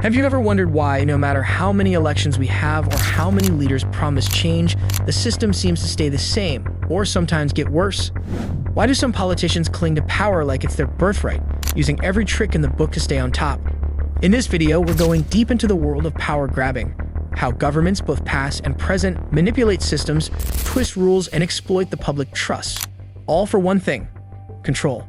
Have you ever wondered why, no matter how many elections we have or how many leaders promise change, the system seems to stay the same, or sometimes get worse? Why do some politicians cling to power like it's their birthright, using every trick in the book to stay on top? In this video, we're going deep into the world of power grabbing, how governments, both past and present, manipulate systems, twist rules, and exploit the public trust. All for one thing: control.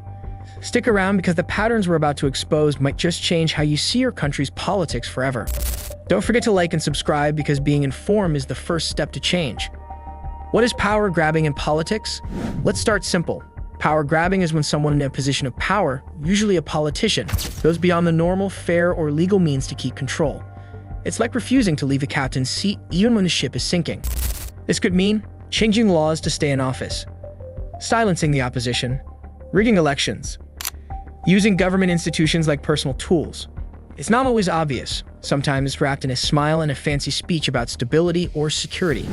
Stick around because the patterns we're about to expose might just change how you see your country's politics forever. Don't forget to like and subscribe because being informed is the first step to change. What is power grabbing in politics? Let's start simple. Power grabbing is when someone in a position of power, usually a politician, goes beyond the normal, fair, or legal means to keep control. It's like refusing to leave the captain's seat even when the ship is sinking. This could mean changing laws to stay in office, silencing the opposition, rigging elections, using government institutions like personal tools. It's not always obvious. Sometimes it's wrapped in a smile and a fancy speech about stability or security.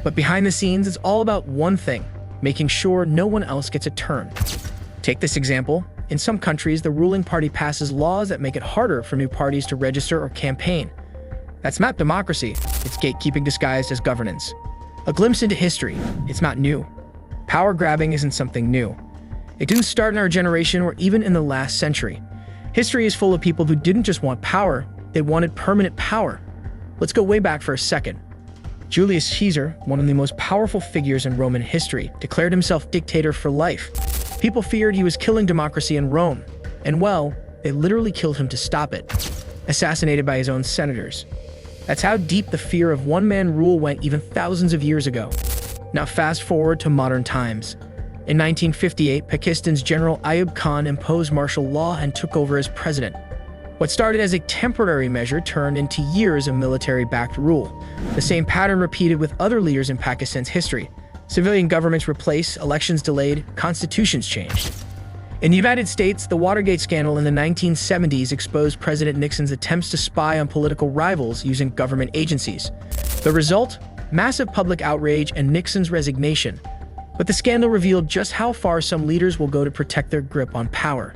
But behind the scenes, it's all about one thing: making sure no one else gets a turn. Take this example. In some countries, the ruling party passes laws that make it harder for new parties to register or campaign. That's not democracy. It's gatekeeping disguised as governance. A glimpse into history. It's not new. Power grabbing isn't something new. It didn't start in our generation or even in the last century. History is full of people who didn't just want power, they wanted permanent power. Let's go way back for a second. Julius Caesar, one of the most powerful figures in Roman history, declared himself dictator for life. People feared he was killing democracy in Rome, and well, they literally killed him to stop it, assassinated by his own senators. That's how deep the fear of one-man rule went even thousands of years ago. Now fast forward to modern times. In 1958, Pakistan's General Ayub Khan imposed martial law and took over as president. What started as a temporary measure turned into years of military-backed rule. The same pattern repeated with other leaders in Pakistan's history. Civilian governments replaced, elections delayed, constitutions changed. In the United States, the Watergate scandal in the 1970s exposed President Nixon's attempts to spy on political rivals using government agencies. The result? Massive public outrage and Nixon's resignation. But the scandal revealed just how far some leaders will go to protect their grip on power.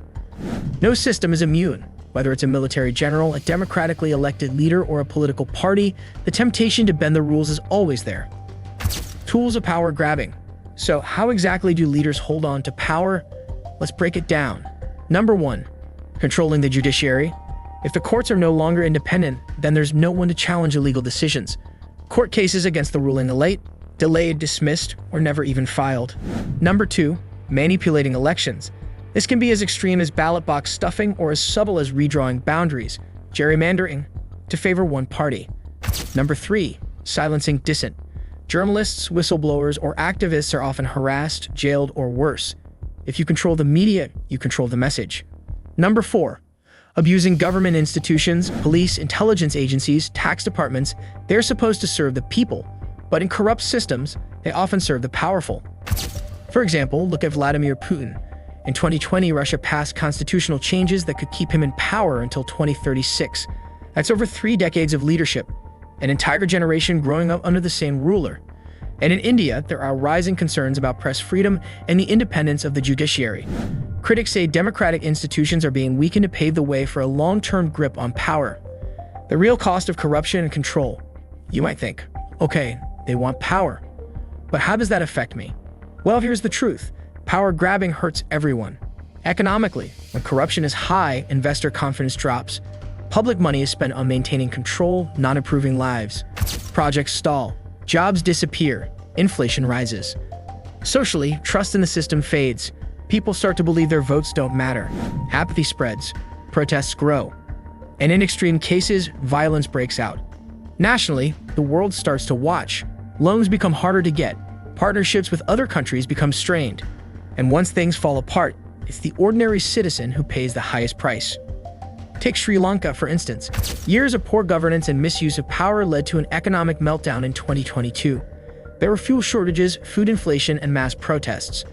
No system is immune. Whether it's a military general, a democratically elected leader, or a political party, the temptation to bend the rules is always there. Tools of power grabbing. So how exactly do leaders hold on to power? Let's break it down. Number 1, controlling the judiciary. If the courts are no longer independent, then there's no one to challenge illegal decisions. Court cases against the ruling elite, delayed, dismissed, or never even filed. Number 2, manipulating elections. This can be as extreme as ballot box stuffing or as subtle as redrawing boundaries, gerrymandering, to favor one party. Number 3, silencing dissent. Journalists, whistleblowers, or activists are often harassed, jailed, or worse. If you control the media, you control the message. Number 4, abusing government institutions, police, intelligence agencies, tax departments. They're supposed to serve the people, but in corrupt systems, they often serve the powerful. For example, look at Vladimir Putin. In 2020, Russia passed constitutional changes that could keep him in power until 2036. That's over 3 decades of leadership, an entire generation growing up under the same ruler. And in India, there are rising concerns about press freedom and the independence of the judiciary. Critics say democratic institutions are being weakened to pave the way for a long-term grip on power. The real cost of corruption and control. You might think, okay, they want power, but how does that affect me? Well, here's the truth. Power grabbing hurts everyone. Economically, when corruption is high, investor confidence drops. Public money is spent on maintaining control, not improving lives. Projects stall. Jobs disappear. Inflation rises. Socially, trust in the system fades. People start to believe their votes don't matter. Apathy spreads. Protests grow. And in extreme cases, violence breaks out. Nationally, the world starts to watch. Loans become harder to get. Partnerships with other countries become strained. And once things fall apart, it's the ordinary citizen who pays the highest price. Take Sri Lanka, for instance. Years of poor governance and misuse of power led to an economic meltdown in 2022. There were fuel shortages, food inflation, and mass protests.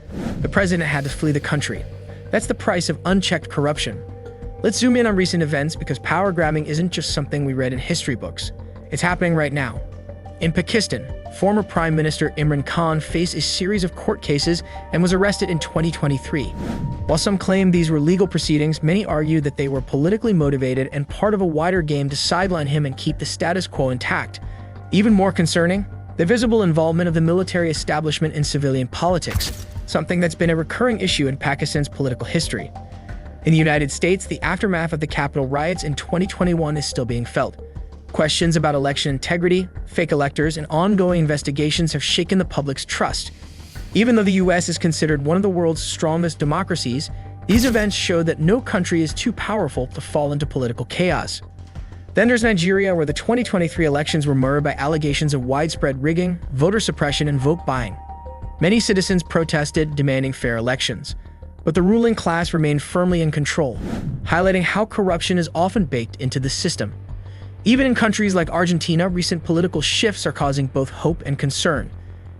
The president had to flee the country. That's the price of unchecked corruption. Let's zoom in on recent events because power grabbing isn't just something we read in history books. It's happening right now. In Pakistan, former Prime Minister Imran Khan faced a series of court cases and was arrested in 2023. While some claim these were legal proceedings, many argue that they were politically motivated and part of a wider game to sideline him and keep the status quo intact. Even more concerning, the visible involvement of the military establishment in civilian politics, something that's been a recurring issue in Pakistan's political history. In the United States, the aftermath of the Capitol riots in 2021 is still being felt. Questions about election integrity, fake electors, and ongoing investigations have shaken the public's trust. Even though the US is considered one of the world's strongest democracies, these events show that no country is too powerful to fall into political chaos. Then there's Nigeria, where the 2023 elections were marred by allegations of widespread rigging, voter suppression, and vote buying. Many citizens protested, demanding fair elections. But the ruling class remained firmly in control, highlighting how corruption is often baked into the system. Even in countries like Argentina, recent political shifts are causing both hope and concern.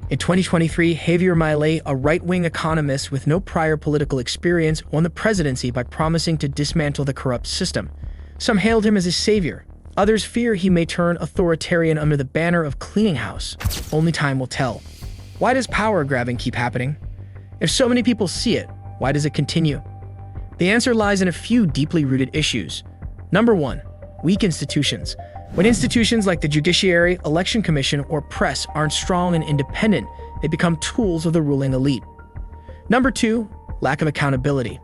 In 2023, Javier Milei, a right-wing economist with no prior political experience, won the presidency by promising to dismantle the corrupt system. Some hailed him as a savior. Others fear he may turn authoritarian under the banner of cleaning house. Only time will tell. Why does power grabbing keep happening? If so many people see it, why does it continue? The answer lies in a few deeply rooted issues. Number 1. Weak institutions. When institutions like the judiciary, election commission, or press aren't strong and independent, they become tools of the ruling elite. Number 2. Lack of accountability.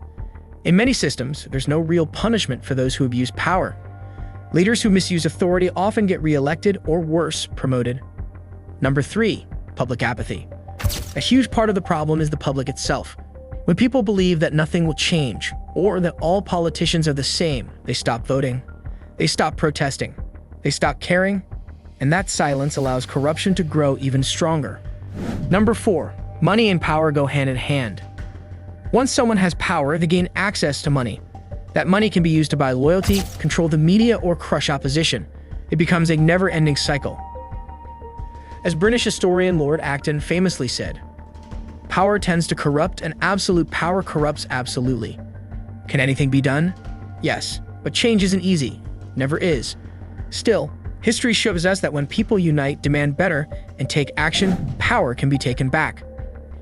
In many systems, there's no real punishment for those who abuse power. Leaders who misuse authority often get re-elected or worse, promoted. Number 3. Public apathy. A huge part of the problem is the public itself. When people believe that nothing will change, or that all politicians are the same, they stop voting. They stop protesting. They stop caring. And that silence allows corruption to grow even stronger. Number 4. Money and power go hand in hand. Once someone has power, they gain access to money. That money can be used to buy loyalty, control the media, or crush opposition. It becomes a never-ending cycle. As British historian Lord Acton famously said, "Power tends to corrupt, and absolute power corrupts absolutely." Can anything be done? Yes, but change isn't easy. Never is. Still, history shows us that when people unite, demand better, and take action, power can be taken back.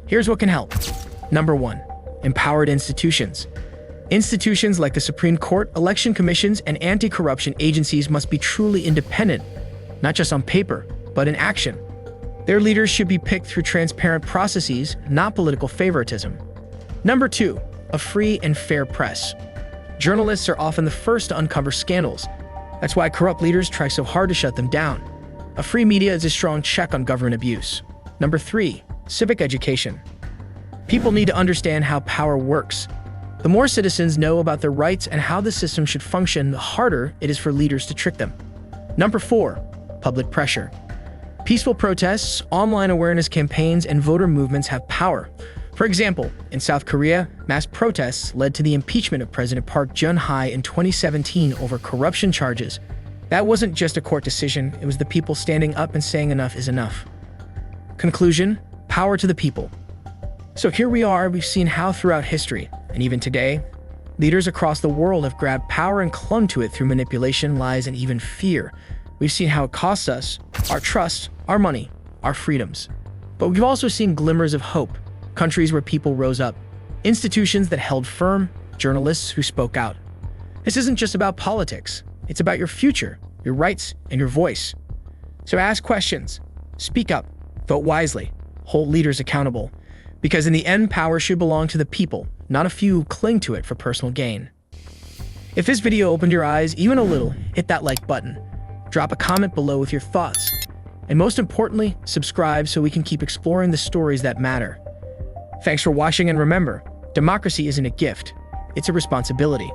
Here's what can help. Number 1. Empowered institutions. Institutions like the Supreme Court, election commissions, and anti-corruption agencies must be truly independent, not just on paper, but in action. Their leaders should be picked through transparent processes, not political favoritism. Number 2. A free and fair press. Journalists are often the first to uncover scandals. That's why corrupt leaders try so hard to shut them down. A free media is a strong check on government abuse. Number 3. Civic education. People need to understand how power works. The more citizens know about their rights and how the system should function, the harder it is for leaders to trick them. Number 4. Public pressure. Peaceful protests, online awareness campaigns, and voter movements have power. For example, in South Korea, mass protests led to the impeachment of President Park Geun-hye in 2017 over corruption charges. That wasn't just a court decision, it was the people standing up and saying enough is enough. Conclusion: power to the people. So here we are, we've seen how throughout history, and even today, leaders across the world have grabbed power and clung to it through manipulation, lies, and even fear. We've seen how it costs us our trust, our money, our freedoms. But we've also seen glimmers of hope. Countries where people rose up, institutions that held firm, journalists who spoke out. This isn't just about politics. It's about your future, your rights, and your voice. So ask questions, speak up, vote wisely, hold leaders accountable. Because in the end, power should belong to the people, not a few who cling to it for personal gain. If this video opened your eyes even a little, hit that like button. Drop a comment below with your thoughts. And most importantly, subscribe so we can keep exploring the stories that matter. Thanks for watching, and remember, democracy isn't a gift, it's a responsibility.